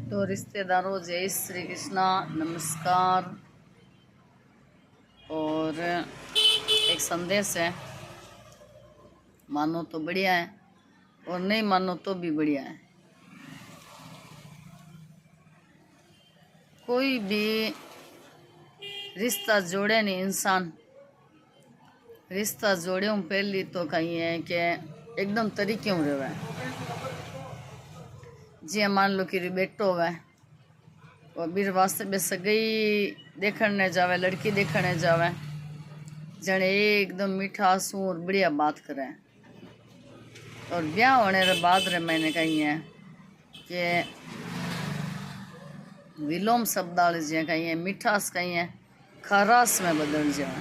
तो रिश्तेदारों, जय श्री कृष्णा, नमस्कार। और एक संदेश है, मानो तो बढ़िया है और नहीं मानो तो भी बढ़िया है। कोई भी रिश्ता जोड़े नहीं इंसान, रिश्ता जोड़े हूँ पहली तो कही है कि एकदम तरीके हूँ रहे। जी मान लो कि बेटो हुआ और बीर वास्ते बे सगई देखने जावे, लड़की देखने जावे, जने एकदम मीठा सूर बढ़िया बात करे। और ब्याह होने के बाद रे मैंने कही है कि विलोम शब्दावली जी कही है, मिठास कही है खरास में बदल जाए,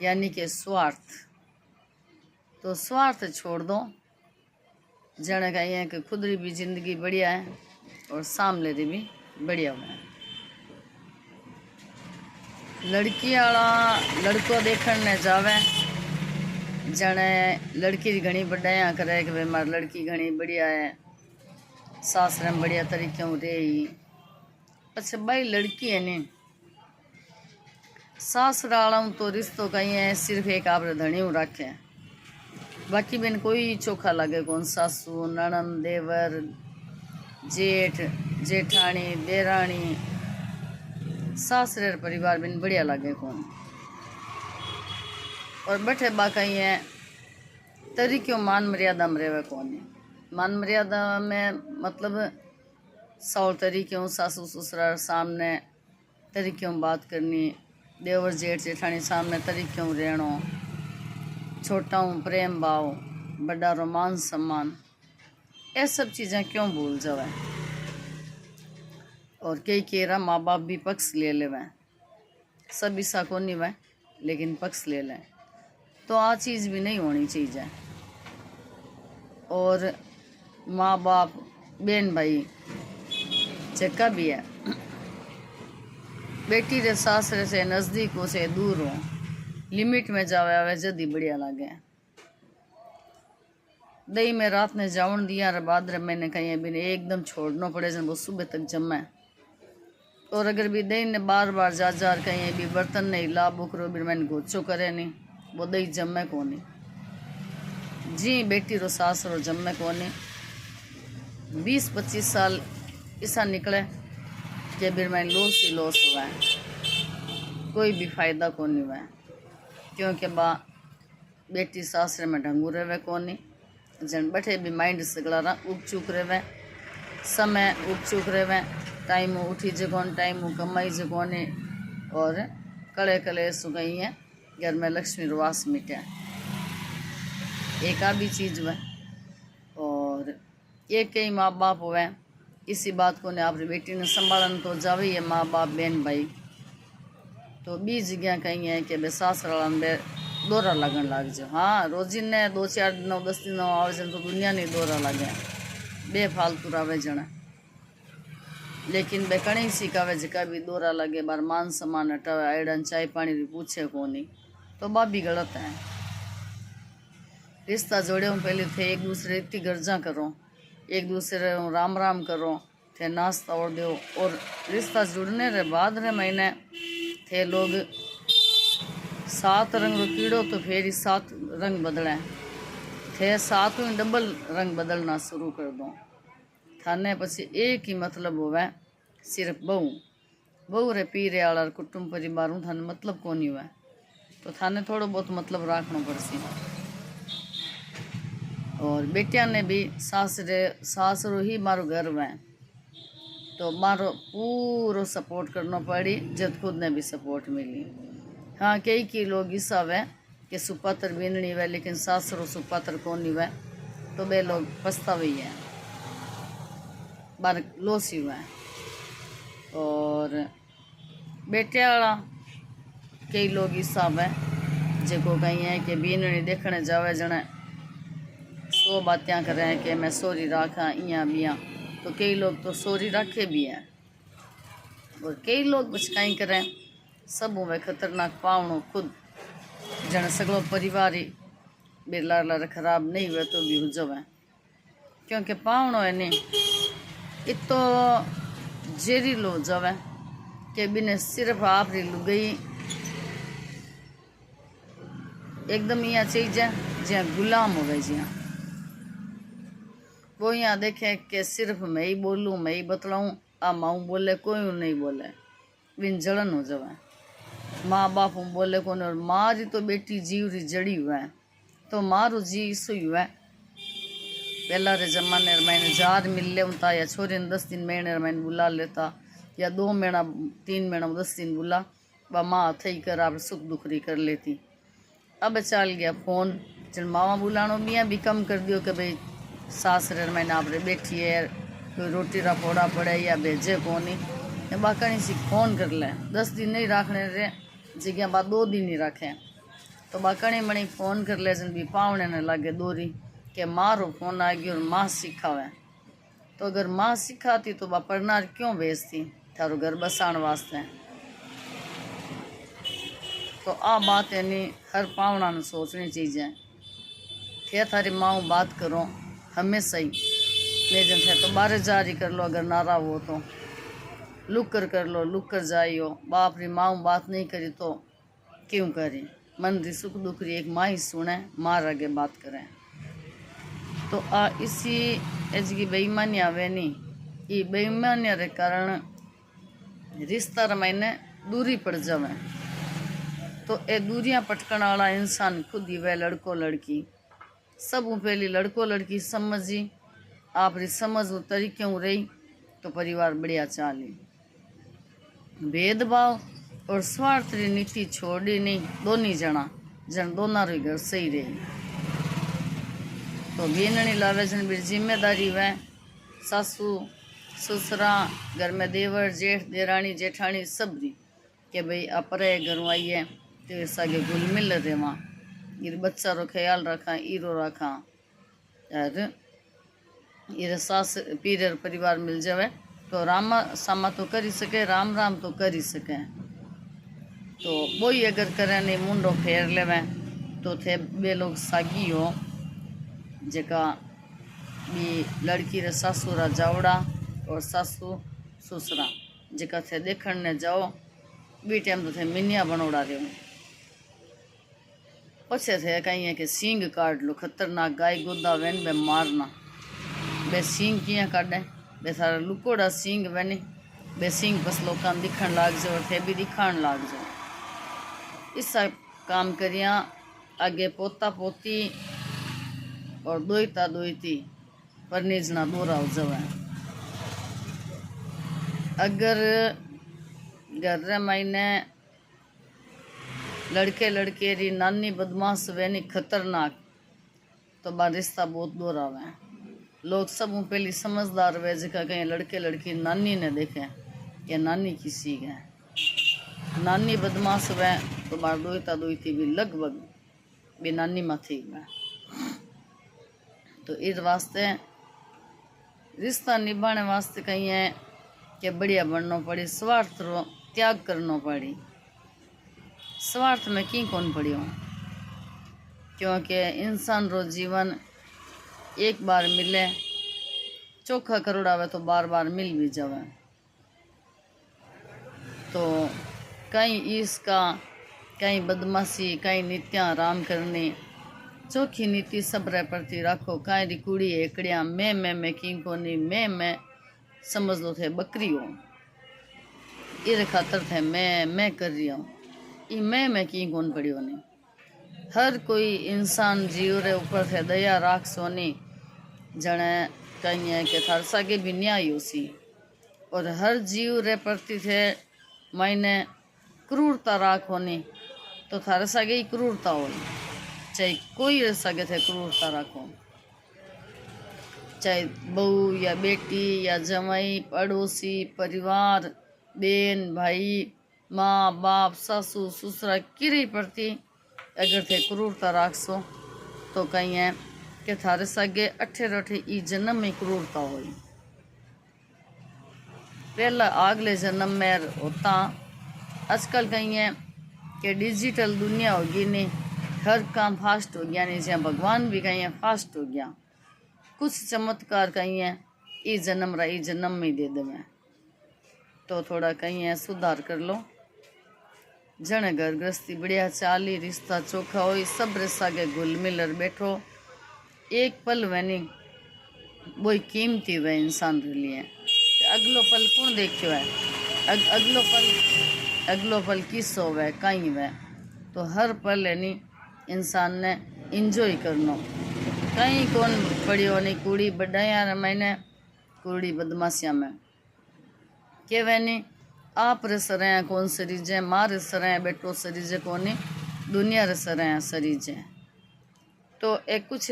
यानी कि स्वार्थ। तो स्वार्थ छोड़ दो, जने कही है कि खुद री भी जिंदगी बढ़िया है और सामने री भी बढ़िया है। लड़की वाला लड़को देखने जावे, जने लड़की की घनी बढ़ाया करे कि भाई मारी लड़की घनी बढ़िया है, सासरे में बढ़िया तरीके रे ही। अच्छा भाई लड़की है नहीं, सासरा वाला तो रिश्तो कहीं है सिर्फ एक आप धनी रखे, बाकी बिन कोई चोखा लगे कौन। सासू, ननन, देवर, जेठ, जेठानी, देरानी, सासरे परिवार बिन बढ़िया लगे कौन। और बैठे बा कहीं है तरीक्यों मान मर्यादा में रेवे कौन। मान मर्यादा में मतलब 100 तरीक्यों सासू ससुरा सामने तरीक्यों बात करनी, देवर जेठ जेठानी सामने तरीक्यों रहनो, छोटा हूँ प्रेम भाव, बड़ा रोमांस सम्मान, ये सब चीज़ें क्यों भूल जावे। और कई केरा माँ बाप भी पक्ष ले लेवे, सब ऐसा को नहीं वह लेकिन पक्ष ले लें, तो आ चीज़ भी नहीं होनी चाहिए। और माँ बाप बहन भाई जक्का भी है, बेटी रे सासरे से नज़दीक हो से दूर हो, लिमिट में जावे आवे जदी बढ़िया लगे। दही में रात ने जावन दिया रे बाद रे मैंने कहीं भी एकदम छोड़ना पड़े जन वो सुबह तक जमे। और अगर भी दही ने बार बार जा कहीं भी बर्तन नहीं ला बुकरो भी मैंने गोचो करे नहीं, वो दही जमे को नहीं। जी बेटी रो सासरो जमे को नहीं। 20-25 साल ऐसा निकले कि फिर मैं लॉस ही लॉस हुआ है, कोई भी फायदा को नहीं हुआ है। क्योंकि बा बेटी सासरे में ढंगू रहे को नहीं, जन बैठे भी माइंड सगला उग चुक रहे, समय उग चुक रहे, टाइम उठी जगोन टाइम कमाई जगोने, और कले कले सुगई है घर में लक्ष्मी रुवास मिटे, एक आ भी चीज़ वह। और एक कई माँ बाप हुए इसी बात को ने अपनी बेटी ने संभालन तो जावे है माँ बाप बहन भाई, तो बी जगह कहीं है कि बे सासरा में दौरा लगन लग जाओ। हाँ रोजी ने 2-4 दिन 10 दिन आवे तो दुनिया नहीं दौरा लगे, बेफालतू रवे जना। लेकिन बे कणी सिखावे जका भी दौरा लगे बार मान सम्मान हटावे, आयडन चाय पानी भी पूछे को नहीं, तो बाप भी गलत है। रिश्ता जोड़े हूँ पहले थे एक दूसरे की गर्जा करो, एक दूसरे राम राम करो, थे नाश्ता और दो। और रिश्ता जुड़ने के बाद रे महीने थे लोग 7 रंग रो कीड़ो तो फिर ही 7 रंग बदले, थे 7 डबल रंग बदलना शुरू कर दो। थाने पछी एक ही मतलब होवे, सिर्फ बहू बहू रे पीरे आला कुटुंब परिवार हूँ थाने मतलब को नहीं हुआ, तो थाने थोड़ो बहुत मतलब रखना पड़सी। और बेटिया ने भी सासरो ही मारो घर में, तो मारो पूरो सपोर्ट करना पड़ी, जब खुद ने भी सपोर्ट मिली। हाँ कई की लोग ऐसा वे कि सुपात्र बीननी वे लेकिन सासरो सुपात्र कौन नहीं वे, तो वे लोग पछतावे है बार लोसी हुआ। और बेटिया वाला कई लोग ऐसा वे जो कहीं है कि बीननी देखने जावे जने 100 बातें करें कि मैं सोरी राखा इं बिया, तो कई लोग तो सोरी रखे भी हैं। और कई लोग कुछ कहीं करें सब हुए खतरनाक पावणो खुद जन सगलो परिवार ही बिरला खराब नहीं हुए तो भी हो जावे, क्योंकि पावणो है नहीं इतो जहरीलो हो जावे कि बिने सिर्फ आप री लुगई एकदम यहाँ चीज़ ज्याँ गुलाम हो गए ज्याँ वो यहाँ देखे कि सिर्फ मैं ही बोलूँ मैं ही बतलाऊँ आ माऊ बोले कोई नहीं बोले बिन जलन हो जावे माँ बाप बोले कौन और माँ री तो बेटी जीव री जड़ी हुआ है तो माँ रो जी इसो ही हुआ है पहला रे जमाने मैंने जार मिल ले था या छोरे ने 10 दिन महीने मैंने बुला लेता या 2 महीना 3 महीना 10 दिन बुला वह माँ थी कर आप सुख दुखरी कर लेती। अब चल गया फोन चल मामा बुलानो मियाँ भी कम कर दियो कि भाई सास रे मैंने आप रे बैठी है कोई रोटी रा फोड़ा पड़े या भेजे कोनी बाकनी सी फोन कर ले 10 दिन नहीं रखने रे जगह बाद 2 दिन ही रखे तो बाकनी मणी फोन कर ले जन भी पावने ने लगे दोरी कि मारो फोन आ गयो और माँ सिखावे तो अगर माँ सिखाती तो बा परनार क्यों भेजती थारो घर बसाण वास्ते। तो आ बात यानी हर पावना ने सोचनी चीज़ है थे थारी माँ बात करो हमेशा ही ले जन थे तो बारे जारी कर लो अगर नारा हो तो लुक कर लो लुक कर जाइयो बाप री माँ बात नहीं करी तो क्यों करी मन री सुख दुख री एक माँ ही सुने मार आगे बात करें तो आ इसी एज की बेईमानी आवे नहीं ये बेईमानिया रे कारण रिश्ता मैंने दूरी पड़ जावे तो ए दूरियां पटकन वाला इंसान खुद ही वह लड़को लड़की सब पहली लड़को लड़की समझी आप री समझ वो तरीके रही तो परिवार बढ़िया चाली भेदभाव और स्वार्थ री नीति छोड़ी नहीं दोनों जना जन दोनों री घर सही रही तो बीननी लावे जन भी जिम्मेदारी वह सासू ससुरा घर में देवर जेठ देरानी जेठानी सबरी के भाई अपरे घर आइए तो सागे घुल मिल रहे वहाँ ये बच्चा रो ख्याल रखा ईरो रखा और ये सास पीर परिवार मिल जावे तो रामा सामा तो कर ही सके राम राम तो कर ही सके तो वो ही अगर करे नहीं मुंडो फेर लेवे तो थे बे लोग सागी हो जेका भी लड़की रे सासुरा जावड़ा और सासू ससुरा जेका थे देखण ने जाओ बी टाइम तो थे मिनिया बनोड़ा रहे पछे थे कहीं है कि सींग काट लो खतरनाक गाय गोदा वेन बे मारना बे सींग किया काटे बे सारा लुकोड़ा सींग वेनी बे सींग बस लोग दिखण लाग जाओ थे भी दिखाण लाग जाओ इस काम करिया आगे पोता पोती और दोईता दोईती पर निजना दोरा हो जावे अगर घर मैंने लड़के लड़के री नानी बदमाश वेनी खतरनाक तो बा रिश्ता बहुत दोरा वे लोग सब पहली समझदार वे जगह कहीं लड़के लड़की नानी ने देखे या नानी किसी है नानी बदमाश वे तो बार दोईता दोईती भी लगभग भी नानी माथी वे तो इस वास्ते रिश्ता निभाने वास्ते कहीं है कि बढ़िया बनना पड़ी स्वार्थ रो त्याग करना पड़ी स्वार्थ में की कौन पड़ी हो क्योंकि इंसान रो जीवन एक बार मिले चोखा करोड़ावे तो बार बार मिल भी जावे तो कहीं इसका कहीं बदमाशी कहीं नित्या आराम करनी चोखी नीति सब रे प्रति रखो कहीं री कुड़ी एकड़िया मैं की कोनी मैं समझ लो थे बकरी हो इर खातर थे मैं कर रही हूँ ई मैं की कौन पड़ी होनी हर कोई इंसान जीव रे ऊपर थे दया राख सोनी जने कहीं है कि थार सागे भी न्याय हो सी और हर जीव रे प्रति थे मैंने क्रूरता राख होनी तो थारे सागे ही क्रूरता हो चाहे कोई रे सागे थे क्रूरता राखो चाहे बहू या बेटी या जमाई पड़ोसी परिवार बेन भाई माँ बाप सासू ससुरा किरी प्रति अगर थे क्रूरता राखसो तो कहीं है कि थारे सागे अठे रठे ई जन्म में क्रूरता हुई पहला अगले जन्म में होता आजकल कहीं है कि डिजिटल दुनिया होगी नहीं हर काम फास्ट हो गया नहीं जहाँ भगवान भी कहीं है फास्ट हो गया कुछ चमत्कार कहीं है ई जन्म रहा ई जन्म में दे देवे। तो थोड़ा कहीं है सुधार कर लो। जने घर गृहस्थी बढ़िया चाली, रिश्ता चोखा हो, सब रे सागे घुल मिलर बैठो। एक पल वैनी वो कीमती वे इंसान के लिए। अगलो पल कौन देखियो है, अगलो पल किस हो वह कहीं वह। तो हर पल है नी इंसान ने इंजॉय करनो। कहीं कौन पड़ियो नहीं कूड़ी बढ़ाया मैंने कूड़ी बदमाशिया में के वह नहीं आप रे सरें कौन सरीजे, माँ रे सरें बेटो सरीजे कौन दुनिया रे सरें सरीजे। तो एक कुछ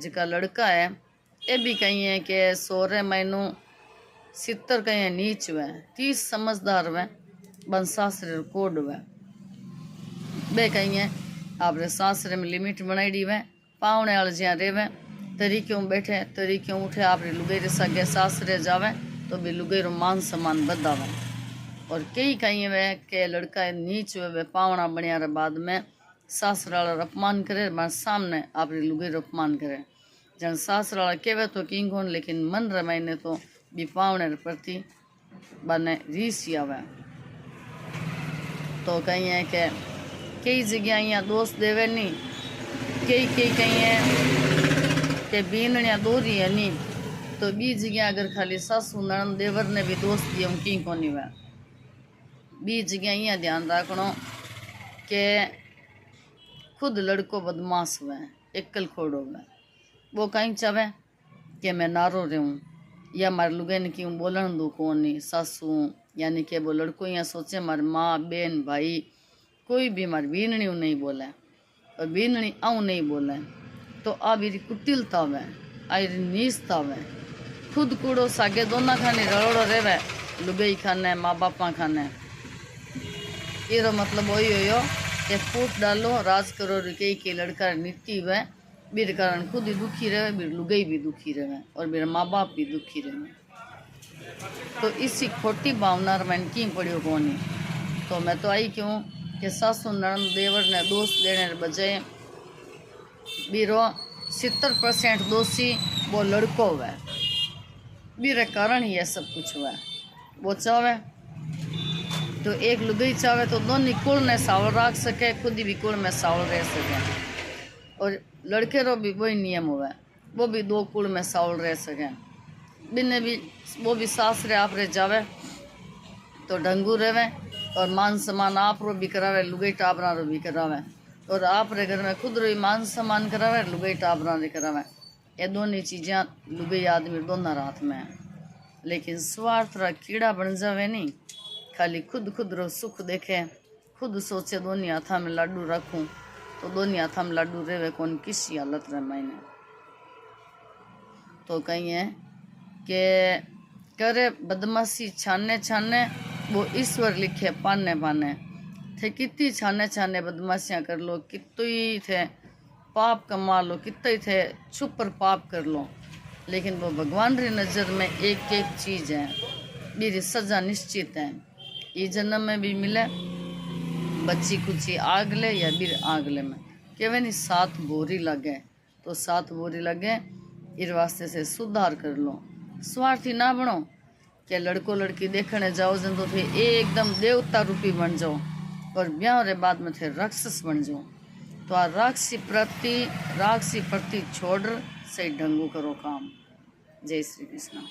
जिका लड़का है ये भी कहीं है कि 16 महीनों 70 कहीं है नीच वह 30 समझदार वह बन सासरे कोड वह बे कहीं है आप सासरे में लिमिट बनाई दी वह पावने वाले ज्या रेवे तरीक्यों बैठे तरीक्यों उठे आप लुगई रे सगे सासरे जावे तो भी लुगई रो मान सम्मान बदावे। और कई कहीं वह के लड़का नीच वे पावना बनया रे बाद में सासराला अपमान करे मार सामने आप लुगई रो अपमान करे। जन सासराला केवे तो किंग होन लेकिन मन रमाइने तो भी पावने प्रति बने रीस आवे। तो कहीं है कि कई जगह यहाँ दोस्त देवे नहीं, कई कहीं है कि बीनणिया दोरी है नहीं। तो बी जगह अगर खाली सासू नणंद देवर ने भी दोस्त दिए की कोनी वह बी जगह यहाँ ध्यान रखनो कि खुद लड़को बदमाश हुआ एकल खोड़ो हुआ वो कहीं चाहे कि मैं नारो रहूँ या मारे लुगे ने क्यों बोलन दूँ कौन नहीं सासू यानी कि वो लड़को यहाँ सोचे मारे माँ बहन भाई कोई भी मारी बीनणी नहीं बोले और बीनणी आऊँ नहीं बोले। तो आ मेरी कुटिलता में आई नीचता में खुद कूड़ो सागे दोना खाने रड़ोड़ो रेवे लुगई खाने माँ बापा खाने ये मतलब वही हो कि फूट डालो राज करो कई के लड़का नीति वह मेरे कारण खुद ही दुखी रहे मेरे लुगई भी दुखी रहे और मेरे माँ बाप भी दुखी रहे। तो इसी खोटी भावना मैंने की पड़ियो कौन। तो मैं तो आई क्यों कि सासू नणंद देवर ने दोष देने बजाय बीरो 70% दोषी वो लड़को हुआ मेरे कारण ही यह सब कुछ हुआ। वो चाहे तो एक लुगई चाहे तो दोनों कुल में सावल रख सके खुद ही भी कुल में सावल रह सके। और लड़के रो भी वही नियम हुआ वो भी 2 कुल में सावल रह सके। बिने भी वो भी सासरे आप रे जावे तो ढंगू रहे और मान सम्मान आप रो भी करावे लुगई टाबरा रो भी करावे और आप रे घर में खुद रो मान सम्मान करावे लुगई टाबरा रे करावे। ये दोनों चीज़ें लुगई आदमी दोनों रात में है। लेकिन स्वार्थ रा कीड़ा बन जावे नहीं खाली खुद रो सुख देखे खुद सोचे दोनों हाथा में लाडू रखूं तो दोनों हाथा में लाडू रेवे कौन किसी हालत रे मायने। तो कहीं है कि करे बदमाशी छाने छाने वो ईश्वर लिखे पाने पाने थे कितनी छाने छाने बदमाशियाँ कर लो कितनी थे पाप कमा लो कितने थे छुपर पाप कर लो लेकिन वो भगवान री नज़र में एक एक चीज़ है मेरी सज़ा निश्चित है। ये जन्म में भी मिले बच्ची कुची आगले या बीर आगले में केवे नहीं 7 बोरी लगे तो 7 बोरी लगे इस वास्ते से सुधार कर लो। स्वार्थी ना बनो कि लड़को लड़की देखने जाओ जन तो थे एकदम देवता रूपी बन जाओ और ब्याह रे बाद में थे राक्षस बन जाओ। तो आ राक्षसी प्रति छोड़ सही ढंगू करो काम। जय श्री कृष्ण।